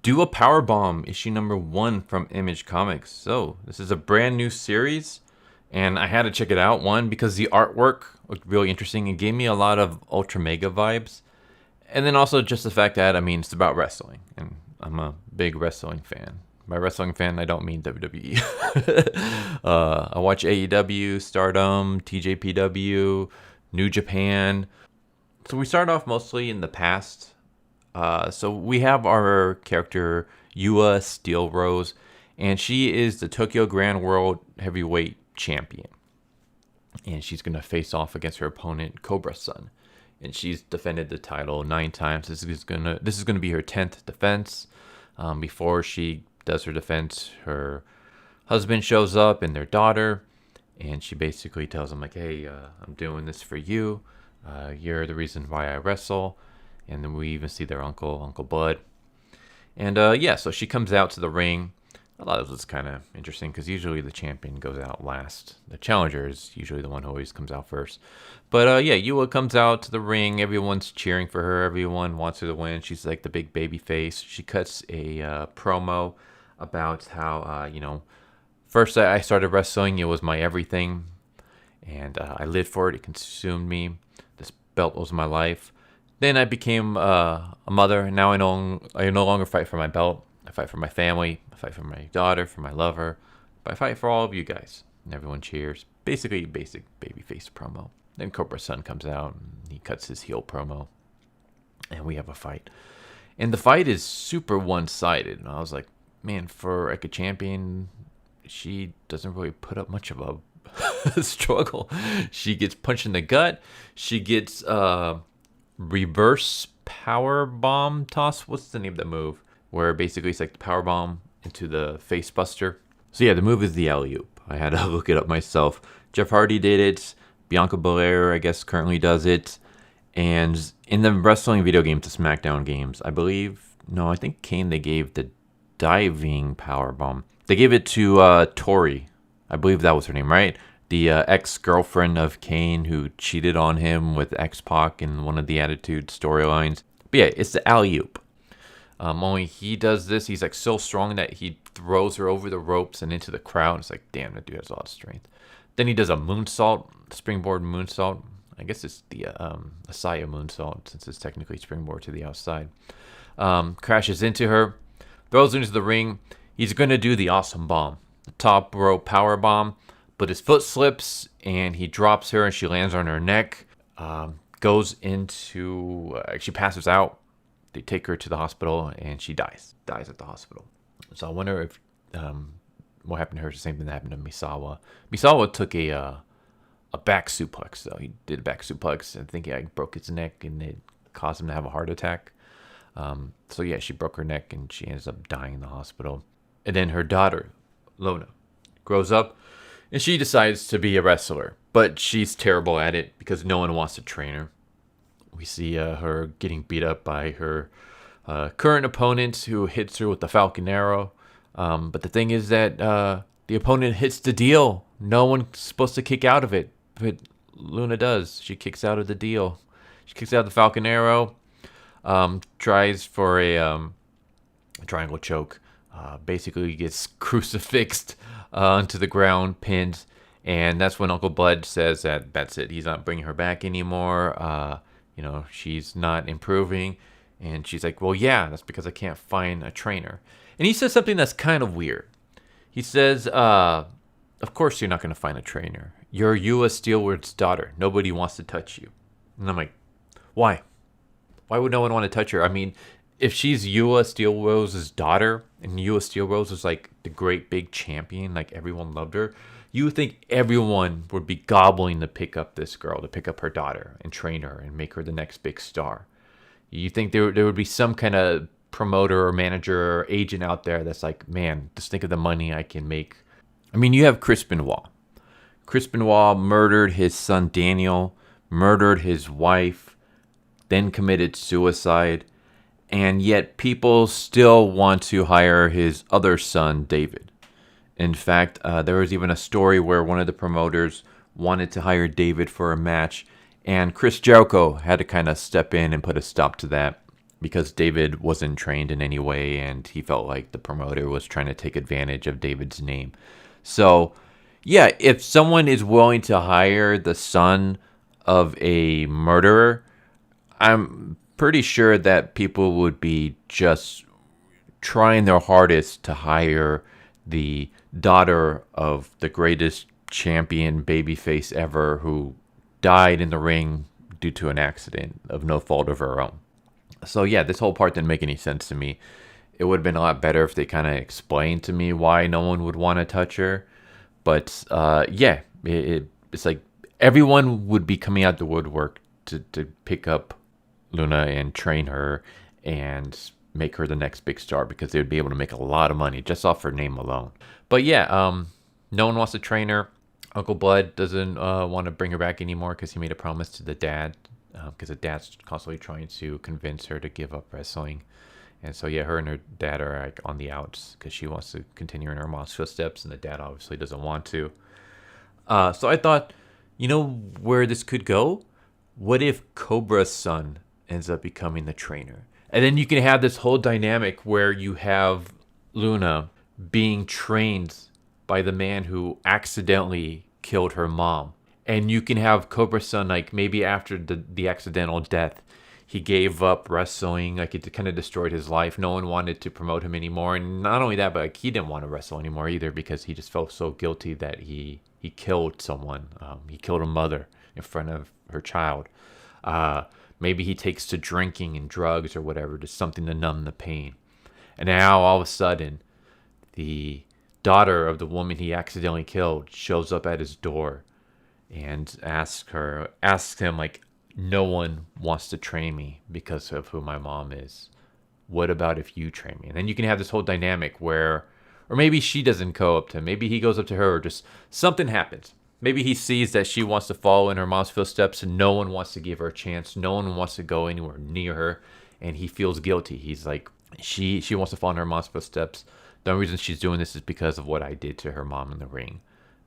do a Powerbomb issue number 1 from Image Comics. So this is a brand new series, and I had to check it out. One, because the artwork looked really interesting. It gave me a lot of Ultra Mega vibes. And then also just the fact that, I mean, it's about wrestling, and I'm a big wrestling fan. By wrestling fan, I don't mean WWE. I watch AEW, Stardom, TJPW, New Japan. So we start off mostly in the past. So we have our character, Lona Steelrose, and she is the Tokyo Grand World Heavyweight Champion. And she's going to face off against her opponent, Cobra's son. And she's defended the title 9 times. This is gonna be her 10th defense. Before she does her defense, her husband shows up and their daughter, and she basically tells him like, "Hey, I'm doing this for you. You're the reason why I wrestle." And then we even see their Uncle Bud. And so she comes out to the ring. I thought this was kind of interesting because usually the champion goes out last. The challenger is usually the one who always comes out first. But Yua comes out to the ring. Everyone's cheering for her. Everyone wants her to win. She's like the big baby face. She cuts a promo about how, first I started wrestling. It was my everything. And I lived for it. It consumed me. This belt was my life. Then I became a mother. And now I no longer fight for my belt. I fight for my family. I fight for my daughter, for my lover. But I fight for all of you guys. And everyone cheers. Basically, basic babyface promo. Then Cobra's son comes out and he cuts his heel promo. And we have a fight. And the fight is super one-sided. And I was like, man, for like a champion, she doesn't really put up much of a struggle. She gets punched in the gut. She gets reverse power bomb toss. What's the name of the move? Where basically it's like the power bomb into the face buster. So yeah, the move is the alley-oop. I had to look it up myself. Jeff Hardy did it. Bianca Belair, I guess, currently does it. And in the wrestling video games, the SmackDown games, I think Kane, they gave the diving power bomb. They gave it to Tori. I believe that was her name, right? The ex-girlfriend of Kane who cheated on him with X-Pac in one of the Attitude storylines. But yeah, it's the alley-oop. Only he does this. He's like so strong that he throws her over the ropes and into the crowd. It's like, damn, that dude has a lot of strength. Then he does a moonsault, springboard moonsault. I guess it's the Asaya moonsault since it's technically springboard to the outside. Crashes into her, throws her into the ring. He's going to do the awesome bomb, the top rope power bomb, but his foot slips and he drops her and she lands on her neck. Goes into, she passes out. They take her to the hospital, and she dies at the hospital. So I wonder if what happened to her is the same thing that happened to Misawa. Misawa took a back suplex, though. He did a back suplex, and I think he broke his neck, and it caused him to have a heart attack. So yeah, she broke her neck, and she ends up dying in the hospital. And then her daughter, Lona, grows up, and she decides to be a wrestler. But she's terrible at it because no one wants to train her. We see her getting beat up by her current opponent who hits her with the Falcon Arrow. But the thing is that the opponent hits the deal. No one's supposed to kick out of it. But Luna does. She kicks out of the deal. She kicks out of the Falcon Arrow. Tries for a triangle choke. Basically gets crucifixed onto the ground, pinned. And that's when Uncle Bud says that that's it. He's not bringing her back anymore. She's not improving. And she's like, well, yeah, that's because I can't find a trainer. And he says something that's kind of weird. He says, of course you're not going to find a trainer. You're Lona Steelrose's daughter. Nobody wants to touch you. And I'm like, why? Why would no one want to touch her? I mean, if she's Lona Steelrose's daughter, and Lona Steelrose was like the great big champion, like everyone loved her, you would think everyone would be gobbling to pick up this girl, to pick up her daughter and train her and make her the next big star. You think there would be some kind of promoter or manager or agent out there that's like, man, just think of the money I can make. I mean, you have Chris Benoit. Chris Benoit murdered his son Daniel, murdered his wife, then committed suicide, and yet people still want to hire his other son, David. In fact, there was even a story where one of the promoters wanted to hire David for a match, and Chris Jericho had to kind of step in and put a stop to that because David wasn't trained in any way, and he felt like the promoter was trying to take advantage of David's name. So, yeah, if someone is willing to hire the son of a murderer, I'm pretty sure that people would be just trying their hardest to hire the daughter of the greatest champion babyface ever who died in the ring due to an accident of no fault of her own. So yeah, this whole part didn't make any sense to me. It would have been a lot better if they kind of explained to me why no one would want to touch her. But yeah, it's like everyone would be coming out the woodwork to pick up Luna and train her and make her the next big star, because they would be able to make a lot of money just off her name alone. But yeah, no one wants to train her. Uncle Bud doesn't want to bring her back anymore because he made a promise to the dad, because the dad's constantly trying to convince her to give up wrestling. And so, yeah, her and her dad are like on the outs because she wants to continue in her mom's footsteps, and the dad obviously doesn't want to. So I thought, you know where this could go? What if Cobra's son ends up becoming the trainer? And then you can have this whole dynamic where you have Luna being trained by the man who accidentally killed her mom. And you can have Cobra's son, like maybe after the accidental death, he gave up wrestling, like it kind of destroyed his life. No one wanted to promote him anymore. And not only that, but like he didn't want to wrestle anymore either because he just felt so guilty that he killed someone. He killed a mother in front of her child. Maybe he takes to drinking and drugs or whatever, just something to numb the pain. And now all of a sudden, the daughter of the woman he accidentally killed shows up at his door and asks him like, no one wants to train me because of who my mom is. What about if you train me? And then you can have this whole dynamic where, or maybe she doesn't go up to him. Maybe he goes up to her, or just something happens. Maybe he sees that she wants to follow in her mom's footsteps and no one wants to give her a chance. No one wants to go anywhere near her. And he feels guilty. He's like, she wants to follow in her mom's footsteps. The only reason she's doing this is because of what I did to her mom in the ring.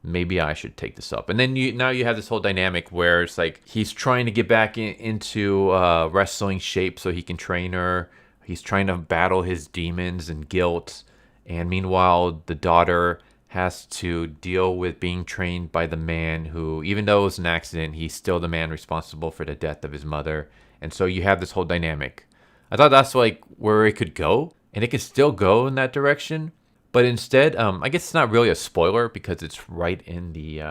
Maybe I should take this up. And then now you have this whole dynamic where it's like he's trying to get back into wrestling shape so he can train her. He's trying to battle his demons and guilt. And meanwhile, the daughter has to deal with being trained by the man who, even though it was an accident, he's still the man responsible for the death of his mother. And so you have this whole dynamic. I thought that's like where it could go. And it can still go in that direction. But instead, I guess it's not really a spoiler because it's right in the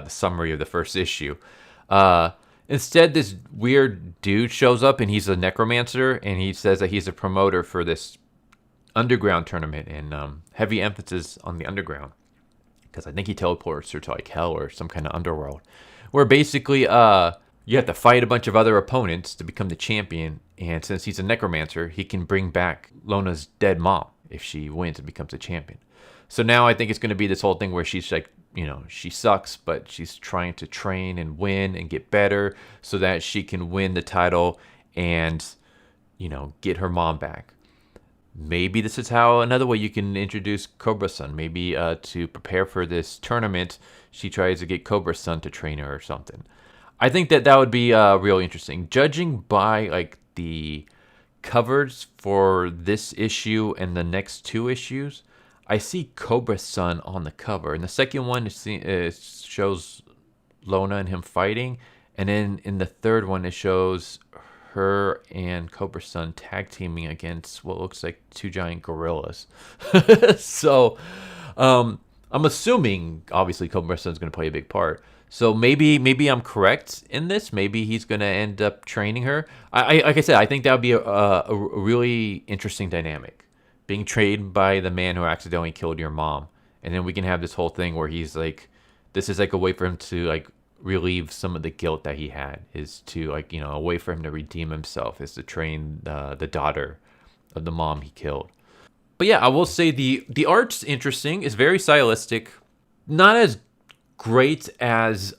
summary of the first issue. Instead, this weird dude shows up and he's a necromancer, and he says that he's a promoter for this underground tournament, and heavy emphasis on the underground because I think he teleports her to like hell or some kind of underworld, where basically you have to fight a bunch of other opponents to become the champion. And since he's a necromancer, he can bring back Lona's dead mom if she wins and becomes a champion. So now I think it's going to be this whole thing where she's like, you know, she sucks, but she's trying to train and win and get better so that she can win the title and, you know, get her mom back. Maybe this is how another way you can introduce Cobra's son. Maybe to prepare for this tournament, she tries to get Cobra's son to train her or something. I think that would be really interesting. Judging by like the covers for this issue and the next two issues, I see Cobra's son on the cover. And the second one shows Lona and him fighting. And then in the third one, it shows her and Cobra's son tag teaming against what looks like two giant gorillas. So I'm assuming, obviously, Cobra's son's going to play a big part. So maybe I'm correct in this. Maybe he's going to end up training her. Like I said, I think that would be a really interesting dynamic. Being trained by the man who accidentally killed your mom. And then we can have this whole thing where he's like, this is like a way for him to like relieve some of the guilt that he had. Is to like, you know, a way for him to redeem himself is to train the daughter of the mom he killed. But yeah, I will say the art's interesting. It's very stylistic. Not as great as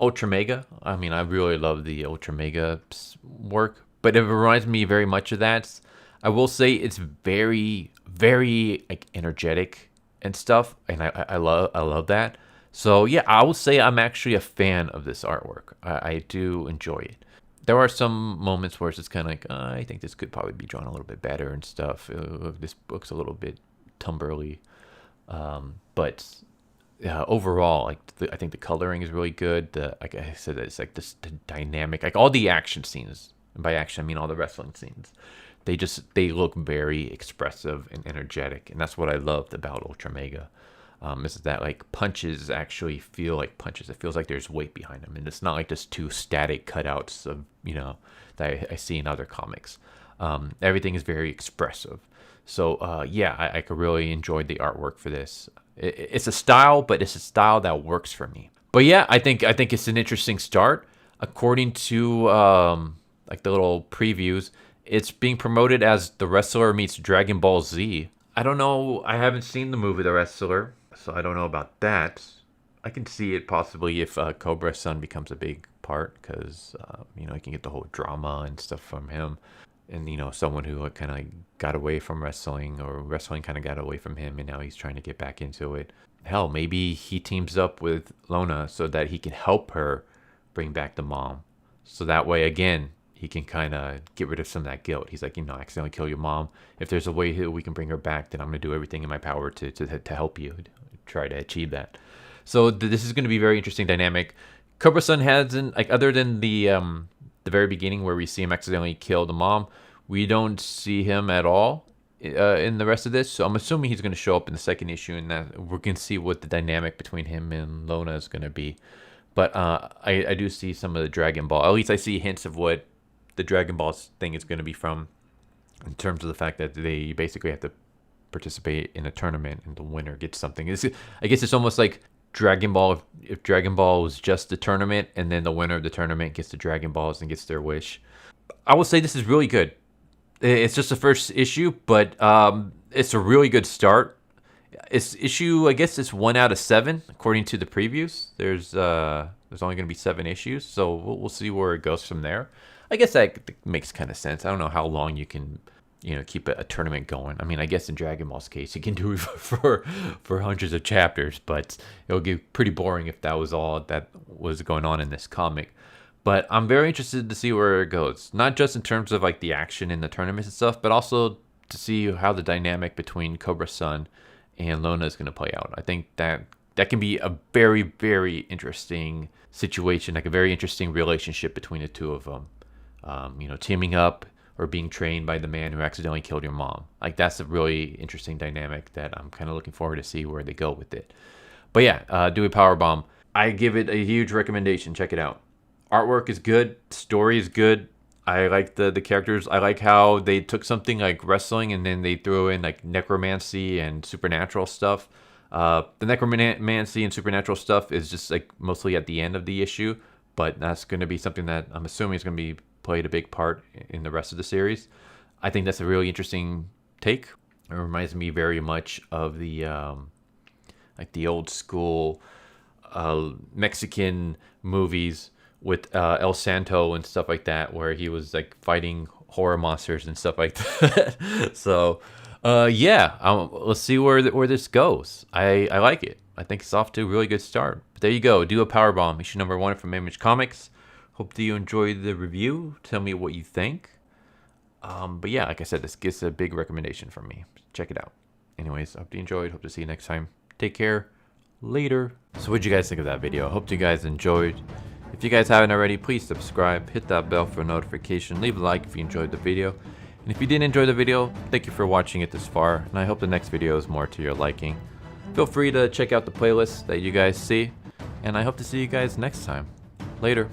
Ultra Mega. I mean, I really love the Ultra Mega work, but it reminds me very much of that. I will say it's very, very like energetic and stuff, and I love that. So yeah, I will say I'm actually a fan of this artwork. I do enjoy it. there are some moments where it's just kind of like, I think this could probably be drawn a little bit better and stuff. This book's a little bit tumberly. But overall, like I think the coloring is really good. Like I said, it's like this the dynamic, like all the action scenes. And by action, I mean all the wrestling scenes. They look very expressive and energetic, and that's what I loved about Ultra Mega. Is that like punches actually feel like punches. It feels like there's weight behind them, and it's not like just two static cutouts of that I see in other comics. Everything is very expressive. So yeah, I could really enjoy the artwork for this. It's a style, but it's a style that works for me. But yeah, I think it's an interesting start. According to like the little previews, it's being promoted as The Wrestler meets Dragon Ball Z. I don't know. I haven't seen the movie The Wrestler, so I don't know about that. I can see it possibly if Cobra's son becomes a big part, because I can get the whole drama and stuff from him. And someone who kind of got away from wrestling, or wrestling kind of got away from him, and now he's trying to get back into it. Hell, maybe he teams up with Lona so that he can help her bring back the mom. So that way, again, he can kind of get rid of some of that guilt. He's like, I accidentally kill your mom. If there's a way that we can bring her back, then I'm going to do everything in my power to help you try to achieve that. So this is going to be very interesting dynamic. Cobra-san hasn't, like, other than the very beginning where we see him accidentally kill the mom, we don't see him at all in the rest of this. So I'm assuming he's going to show up in the second issue, and that we're going to see what the dynamic between him and Lona is going to be. But I do see some of the Dragon Ball. At least I see hints of what the Dragon Ball thing is going to be from, in terms of the fact that they basically have to participate in a tournament, and the winner gets something. I guess it's almost like Dragon Ball, if Dragon Ball was just the tournament, and then the winner of the tournament gets the Dragon Balls and gets their wish. I will say this is really good. It's just the first issue, but it's a really good start. It's issue, I guess it's 1 out of 7 according to the previews. There's only going to be 7 issues, so we'll see where it goes from there. I guess that makes kind of sense. I don't know how long you can keep a tournament going. I mean, I guess in Dragon Ball's case, you can do it for hundreds of chapters, but it'll get pretty boring if that was all that was going on in this comic. But I'm very interested to see where it goes. Not just in terms of like the action in the tournaments and stuff, but also to see how the dynamic between Cobra-san and Lona is going to play out. I think that can be a very, very interesting situation, like a very interesting relationship between the two of them. Teaming up or being trained by the man who accidentally killed your mom. Like, that's a really interesting dynamic that I'm kind of looking forward to see where they go with it. But yeah, do a Powerbomb. I give it a huge recommendation. Check it out. Artwork is good. Story is good. I like the characters. I like how they took something like wrestling and then they threw in like necromancy and supernatural stuff. The necromancy and supernatural stuff is just like mostly at the end of the issue, but that's going to be something that I'm assuming is going to be played a big part in the rest of the series. I think that's a really interesting take. It reminds me very much of the like the old school Mexican movies with El Santo and stuff like that, where he was like fighting horror monsters and stuff like that. So yeah, let's see where this goes. I like it. I think it's off to a really good start. But there you go. Do a Powerbomb, issue number 1 from Image Comics. Hope that you enjoyed the review. Tell me what you think. But yeah, like I said, this gets a big recommendation from me. Check it out. Anyways, I hope you enjoyed. Hope to see you next time. Take care. Later. So what'd you guys think of that video? I hope you guys enjoyed. If you guys haven't already, please subscribe. Hit that bell for a notification. Leave a like if you enjoyed the video. And if you didn't enjoy the video, thank you for watching it this far. And I hope the next video is more to your liking. Feel free to check out the playlist that you guys see. And I hope to see you guys next time. Later.